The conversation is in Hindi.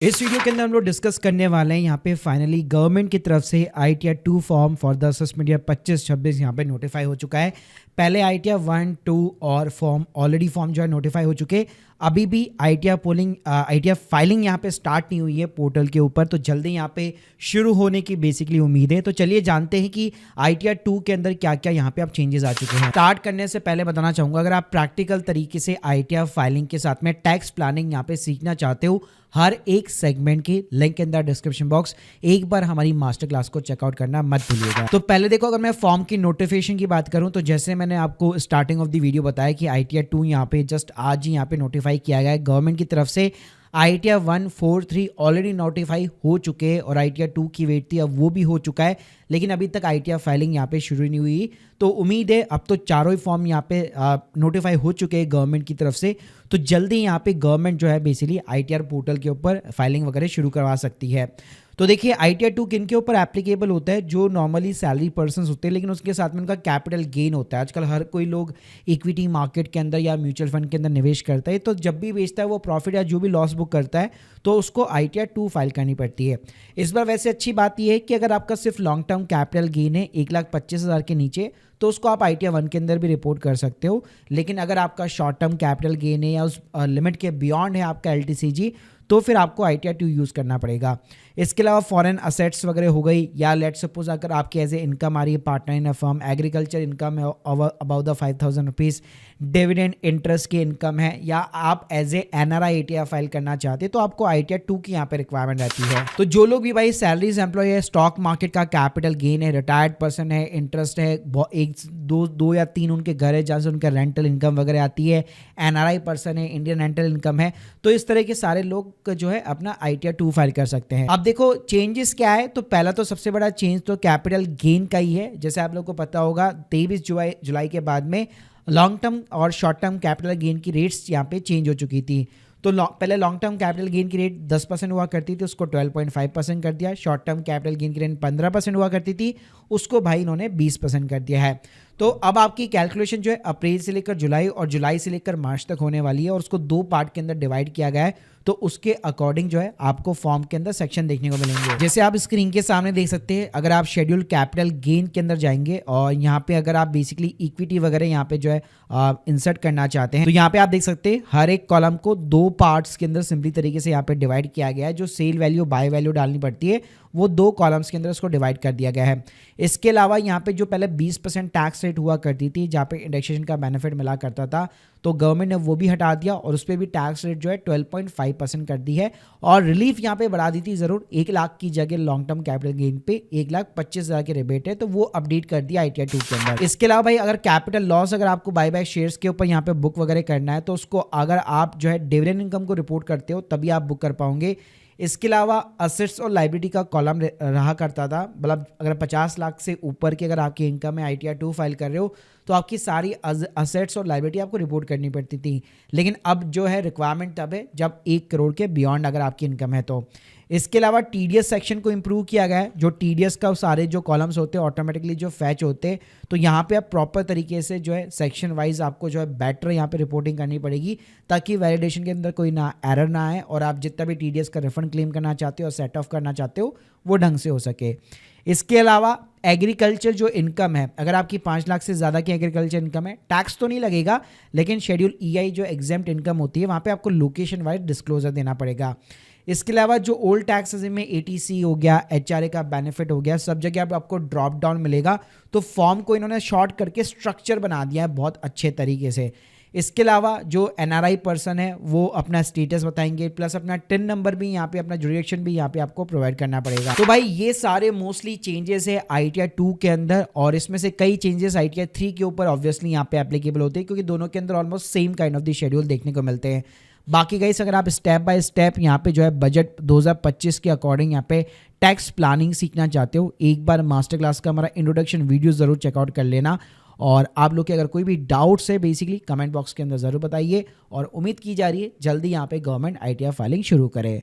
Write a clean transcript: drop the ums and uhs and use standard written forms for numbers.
इस वीडियो के अंदर हम लोग डिस्कस करने वाले हैं यहाँ पे फाइनली गवर्नमेंट की तरफ से ITR 2 form for the assessment year 25-26 यहाँ पे नोटिफाई हो चुका है। पहले ITR 1, 2 और फॉर्म ऑलरेडी फॉर्म जो है नोटिफाई हो चुके। अभी भी ITR फाइलिंग यहाँ पे स्टार्ट नहीं हुई है पोर्टल के ऊपर, तो जल्दी यहाँ पे शुरू होने की बेसिकली उम्मीद है। तो चलिए जानते हैं कि ITR 2 के अंदर क्या क्या यहाँ पे आप चेंजेस आ चुके हैं। स्टार्ट करने से पहले बताना चाहूँगा, अगर आप प्रैक्टिकल तरीके से ITR फाइलिंग के साथ में टैक्स प्लानिंग यहाँ पे सीखना चाहते हो, हर एक सेगमेंट की link in the description box, एक बार हमारी मास्टर क्लास को चेकआउट करना मत भूलिएगा। तो पहले देखो, अगर मैं फॉर्म की नोटिफिकेशन की बात करूं तो जैसे मैंने आपको स्टार्टिंग ऑफ द वीडियो बताया कि ITR 2 यहाँ पे जस्ट आज ही यहाँ पे नोटिफाई किया गया है गवर्नमेंट की तरफ से। ITR 1, 4, 3 ऑलरेडी नोटिफाई हो चुके हैं और ITR 2 की वेट थी, अब वो भी हो चुका है, लेकिन अभी तक ITR फाइलिंग यहाँ पे शुरू नहीं हुई। तो उम्मीद है अब तो चारों ही फॉर्म यहाँ पे नोटिफाई हो चुके हैं गवर्नमेंट की तरफ से, तो जल्दी यहाँ पे गवर्नमेंट जो है बेसिकली ITR पोर्टल के ऊपर फाइलिंग वगैरह शुरू करवा सकती है। तो देखिए ITR 2 किन के ऊपर एप्लीकेबल होता है, जो नॉर्मली सैलरी पर्सन्स होते हैं लेकिन उसके साथ में उनका कैपिटल गेन होता है। आजकल हर कोई लोग इक्विटी मार्केट के अंदर या म्यूचुअल फंड के अंदर निवेश करता है, तो जब भी बेचता है वो प्रॉफिट या जो भी लॉस बुक करता है तो उसको ITR 2 फाइल करनी पड़ती है। इस बार वैसे अच्छी बात यह है कि अगर आपका सिर्फ लॉन्ग टर्म कैपिटल गेन है 1,25,000 के नीचे, तो उसको आप ITR 1 के अंदर भी रिपोर्ट कर सकते हो। लेकिन अगर आपका शॉर्ट टर्म कैपिटल गेन है या उस लिमिट के बियॉन्ड है आपका LTCG, तो फिर आपको ITR 2 यूज़ करना पड़ेगा। इसके अलावा फॉरेन असेट्स वगैरह हो गई, या लेट सपोज अगर आपकी एज ए इनकम आ रही है partner in a firm, agriculture income है about the 5,000 rupees, dividend interest की इनकम है, या आप as a NRI ITR file करना चाहते हैं, तो आपको ITR 2 की यहाँ पे रिक्वायरमेंट रहती है। तो जो लोग भी भाई सैलरीज एम्प्लॉय है, स्टॉक मार्केट का कैपिटल गेन है, रिटायर्ड पर्सन है, इंटरेस्ट है, एक दो या तीन उनके घर है जहाँ से उनका रेंटल इनकम वगैरह आती है, NRI पर्सन है, इंडियन रेंटल इनकम है, तो इस तरह के सारे लोग जो है अपना ITR 2 फाइल कर सकते हैं। अब देखो चेंजेस क्या है, तो पहला तो सबसे बड़ा चेंज तो कैपिटल गेन का ही है। जैसे आप लोग को पता होगा 23 जुलाई के बाद में लॉन्ग टर्म और शॉर्ट टर्म कैपिटल गेन की रेट्स यहाँ पे चेंज हो चुकी थी। तो पहले लॉन्ग टर्म कैपिटल गेन की रेट 10% हुआ करती थी, उसको 12.5% कर दिया। शॉर्ट टर्म कैपिटल गेन की रेट 15% हुआ करती थी, उसको भाई इन्होंने 20% कर दिया है। तो अब आपकी कैलकुलेशन जो है अप्रैल से लेकर जुलाई और जुलाई से लेकर मार्च तक होने वाली है, और उसको दो पार्ट के अंदर डिवाइड किया गया है। तो उसके अकॉर्डिंग जो है आपको फॉर्म के अंदर सेक्शन देखने को मिलेंगे। जैसे आप स्क्रीन के सामने देख सकते हैं, अगर आप शेड्यूल कैपिटल गेन के अंदर जाएंगे और यहाँ पे अगर आप बेसिकली इक्विटी वगैरह यहाँ पे जो है इंसर्ट करना चाहते हैं, तो यहाँ पे आप देख सकते हैं हर एक कॉलम को दो पार्ट्स के अंदर सिंपली तरीके से यहाँ पे डिवाइड किया गया है। जो सेल वैल्यू बाय वैल्यू डालनी पड़ती है वो दो कॉलम्स के अंदर उसको डिवाइड कर दिया गया है। इसके अलावा यहाँ पे जो पहले 20% टैक्स रेट हुआ करती थी जहाँ पे इंडेक्सेशन का बेनिफिट मिला करता था, तो गवर्नमेंट ने वो भी हटा दिया और उस पर भी टैक्स रेट जो है 12.5% कर दी है। और रिलीफ यहाँ पे बढ़ा दी थी जरूर, 1 लाख की जगह लॉन्ग टर्म कैपिटल गेन पे 1,25,000 के रिबेट है, तो वो अपडेट कर दिया ITR 2 के अंदर। इसके अलावा भाई अगर कैपिटल लॉस अगर आपको बाय बैक शेयर्स के ऊपर यहाँ पे बुक वगैरह करना है, तो उसको अगर आप जो है डिविडेंड इनकम को रिपोर्ट करते हो तभी आप बुक कर पाओगे। इसके अलावा असेट्स और लाइबिलिटी का कॉलम रहा करता था, मतलब अगर 50 लाख से ऊपर की अगर आपकी इनकम है, ITR 2 फाइल कर रहे हो, तो आपकी सारी असेट्स और लाइबिलिटी आपको रिपोर्ट करनी पड़ती थी। लेकिन अब जो है रिक्वायरमेंट तब है जब 1 करोड़ के बियॉन्ड अगर आपकी इनकम है तो। इसके अलावा TDS सेक्शन को इंप्रूव किया गया है। जो TDS का सारे जो कॉलम्स होते हैं ऑटोमेटिकली जो फैच होते हैं, तो यहाँ पे आप प्रॉपर तरीके से जो है सेक्शन वाइज आपको जो है बेटर यहाँ पे रिपोर्टिंग करनी पड़ेगी, ताकि वैलिडेशन के अंदर कोई ना एरर ना आए और आप जितना भी TDS का रिफंड क्लेम करना चाहते हो और सेट ऑफ करना चाहते हो वो ढंग से हो सके। इसके अलावा एग्रीकल्चर जो इनकम है, अगर आपकी 5 लाख से ज़्यादा की एग्रीकल्चर इनकम है, टैक्स तो नहीं लगेगा, लेकिन शेड्यूल EI जो एग्जेम्प्ट इनकम होती है वहाँ पे आपको लोकेशन वाइज डिस्क्लोजर देना पड़ेगा। इसके अलावा जो ओल्ड टैक्सेस में ATC हो गया, HRA का बेनिफिट हो गया, सब जगह अब आपको ड्रॉप डाउन मिलेगा। तो फॉर्म को इन्होंने शॉर्ट करके स्ट्रक्चर बना दिया है बहुत अच्छे तरीके से। इसके अलावा जो NRI पर्सन है वो अपना स्टेटस बताएंगे, प्लस अपना टिन नंबर भी यहाँ पे, अपना जुरिडिक्शन भी यहाँ पे आपको प्रोवाइड करना पड़ेगा। तो भाई ये सारे मोस्टली चेंजेस है ITR 2 के अंदर, और इसमें से कई चेंजेस ITR 3 के ऊपर ऑब्वियसली यहाँ पे एप्लीकेबल होते हैं, क्योंकि दोनों के अंदर almost same kind of the schedule देखने को मिलते हैं। बाकी गाइस अगर आप स्टेप बाय स्टेप यहाँ पे जो है बजट 2025 के अकॉर्डिंग यहाँ पे टैक्स प्लानिंग सीखना चाहते हो, एक बार मास्टर क्लास का हमारा इंट्रोडक्शन वीडियो जरूर चेकआउट कर लेना। और आप लोग के अगर कोई भी डाउट्स है बेसिकली कमेंट बॉक्स के अंदर ज़रूर बताइए, और उम्मीद की जा रही है जल्दी यहाँ पे गवर्नमेंट ITR फाइलिंग शुरू करे।